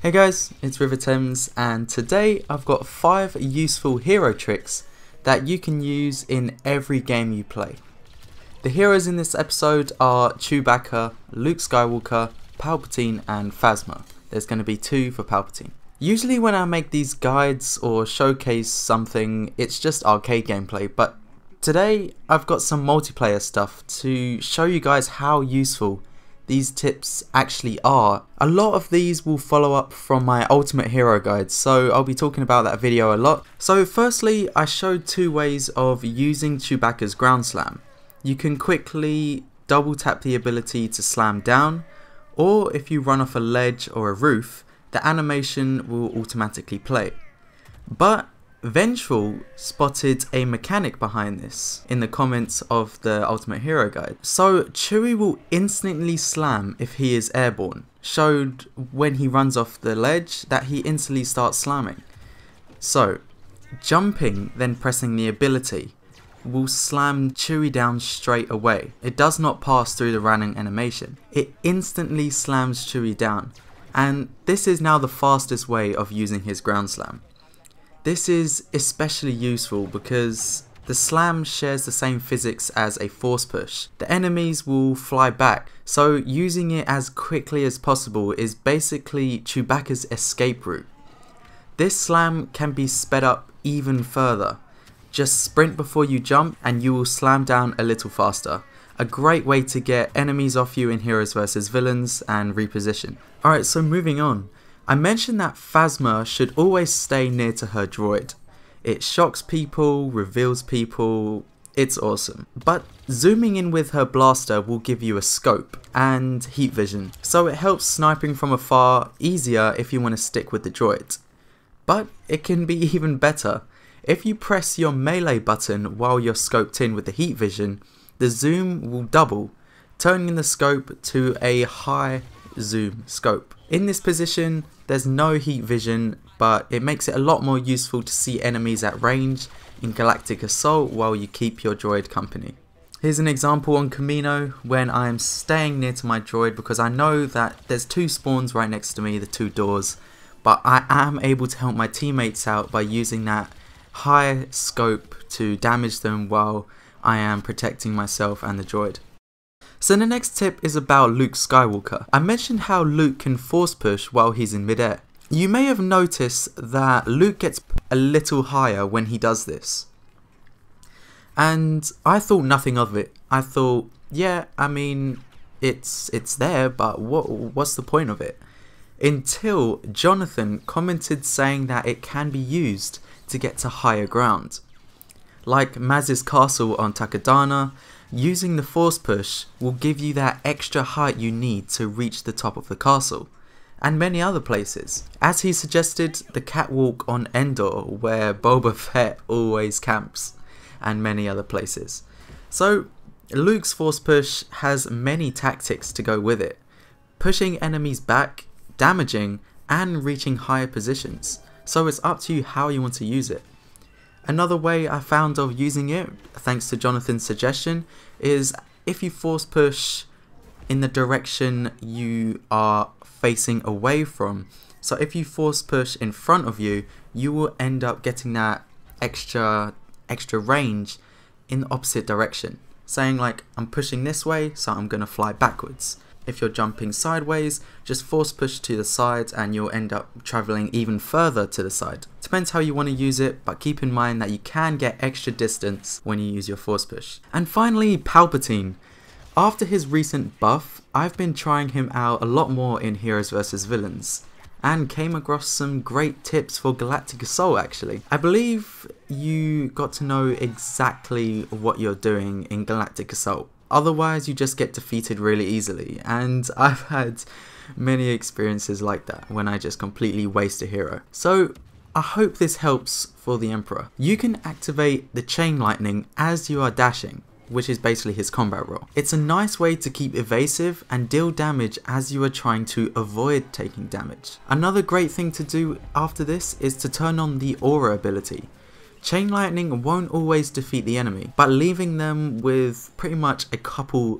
Hey guys, it's Riva and today I've got 5 useful hero tricks that you can use in every game you play. The heroes in this episode are Chewbacca, Luke Skywalker, Palpatine and Phasma. There's going to be 2 for Palpatine. Usually when I make these guides or showcase something, it's just arcade gameplay, but today I've got some multiplayer stuff to show you guys how useful these tips actually are. A lot of these will follow up from my Ultimate Hero guide, so I'll be talking about that video a lot. So firstly, I showed 2 ways of using Chewbacca's ground slam. You can quickly double tap the ability to slam down, or if you run off a ledge or a roof, the animation will automatically play. But Vengeful spotted a mechanic behind this in the comments of the Ultimate Hero guide. So Chewie will instantly slam if he is airborne. Showed when he runs off the ledge that he instantly starts slamming. So jumping then pressing the ability will slam Chewie down straight away. It does not pass through the running animation. It instantly slams Chewie down, and this is now the fastest way of using his ground slam. This is especially useful because the slam shares the same physics as a force push. The enemies will fly back, so using it as quickly as possible is basically Chewbacca's escape route. This slam can be sped up even further. Just sprint before you jump and you will slam down a little faster. A great way to get enemies off you in Heroes vs Villains and reposition. Alright, so moving on. I mentioned that Phasma should always stay near to her droid. It shocks people, reveals people, it's awesome. But zooming in with her blaster will give you a scope and heat vision, so it helps sniping from afar easier if you want to stick with the droid. But it can be even better. If you press your melee button while you're scoped in with the heat vision, the zoom will double, turning the scope to a high zoom scope. In this position, there's no heat vision, but it makes it a lot more useful to see enemies at range in Galactic Assault while you keep your droid company. Here's an example on Camino when I'm staying near to my droid because I know that there's 2 spawns right next to me, the 2 doors, but I am able to help my teammates out by using that high scope to damage them while I am protecting myself and the droid. So the next tip is about Luke Skywalker. I mentioned how Luke can force push while he's in midair. You may have noticed that Luke gets a little higher when he does this. And I thought nothing of it. I thought, yeah, I mean, it's there, but what's the point of it? Until Jonathan commented saying that it can be used to get to higher ground. Like Maz's castle on Takodana, using the force push will give you that extra height you need to reach the top of the castle, and many other places. As he suggested, the catwalk on Endor where Boba Fett always camps, and many other places. So Luke's force push has many tactics to go with it, pushing enemies back, damaging, and reaching higher positions, so it's up to you how you want to use it. Another way I found of using it, thanks to Jonathan's suggestion, is if you force push in the direction you are facing away from. So if you force push in front of you, you will end up getting that extra range in the opposite direction. Saying like, I'm pushing this way, so I'm going to fly backwards. If you're jumping sideways, just force push to the side and you'll end up traveling even further to the side. Depends how you want to use it, but keep in mind that you can get extra distance when you use your force push. And finally, Palpatine. After his recent buff, I've been trying him out a lot more in Heroes vs Villains, and came across some great tips for Galactic Assault actually. I believe you got to know exactly what you're doing in Galactic Assault. Otherwise you just get defeated really easily, and I've had many experiences like that when I just completely waste a hero. So I hope this helps for the Emperor. You can activate the chain lightning as you are dashing, which is basically his combat role. It's a nice way to keep evasive and deal damage as you are trying to avoid taking damage. Another great thing to do after this is to turn on the aura ability. Chain lightning won't always defeat the enemy, but leaving them with pretty much a couple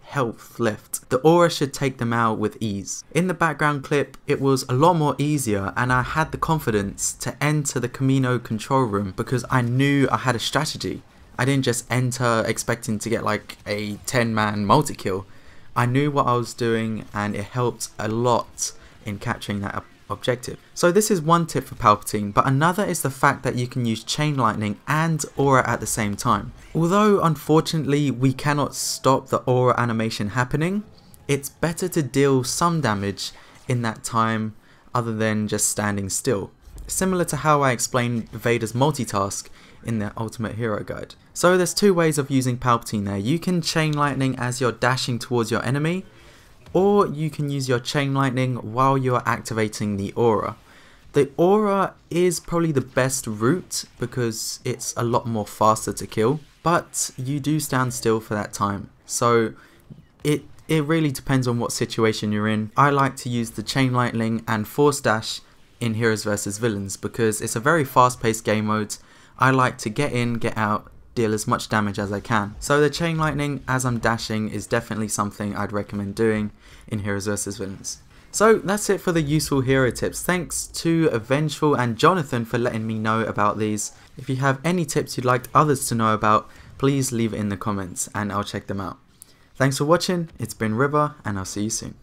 health left. The aura should take them out with ease. In the background clip, it was a lot more easier, and I had the confidence to enter the Camino control room because I knew I had a strategy. I didn't just enter expecting to get like a 10-man multi-kill. I knew what I was doing, and it helped a lot in capturing that objective. So this is one tip for Palpatine, but another is the fact that you can use chain lightning and aura at the same time. Although unfortunately we cannot stop the aura animation happening, it's better to deal some damage in that time other than just standing still. Similar to how I explained Vader's multitask in the Ultimate Hero Guide. So there's two ways of using Palpatine there. You can chain lightning as you're dashing towards your enemy, or you can use your chain lightning while you're activating the aura. The aura is probably the best route because it's a lot more faster to kill, but you do stand still for that time. So it really depends on what situation you're in. I like to use the chain lightning and force dash in Heroes vs Villains because it's a very fast paced game mode. I like to get in, get out, deal as much damage as I can. So the chain lightning as I'm dashing is definitely something I'd recommend doing in Heroes vs Villains. So that's it for the useful hero tips. Thanks to Avengeful and Jonathan for letting me know about these. If you have any tips you'd like others to know about, please leave it in the comments and I'll check them out. Thanks for watching, it's been Riva and I'll see you soon.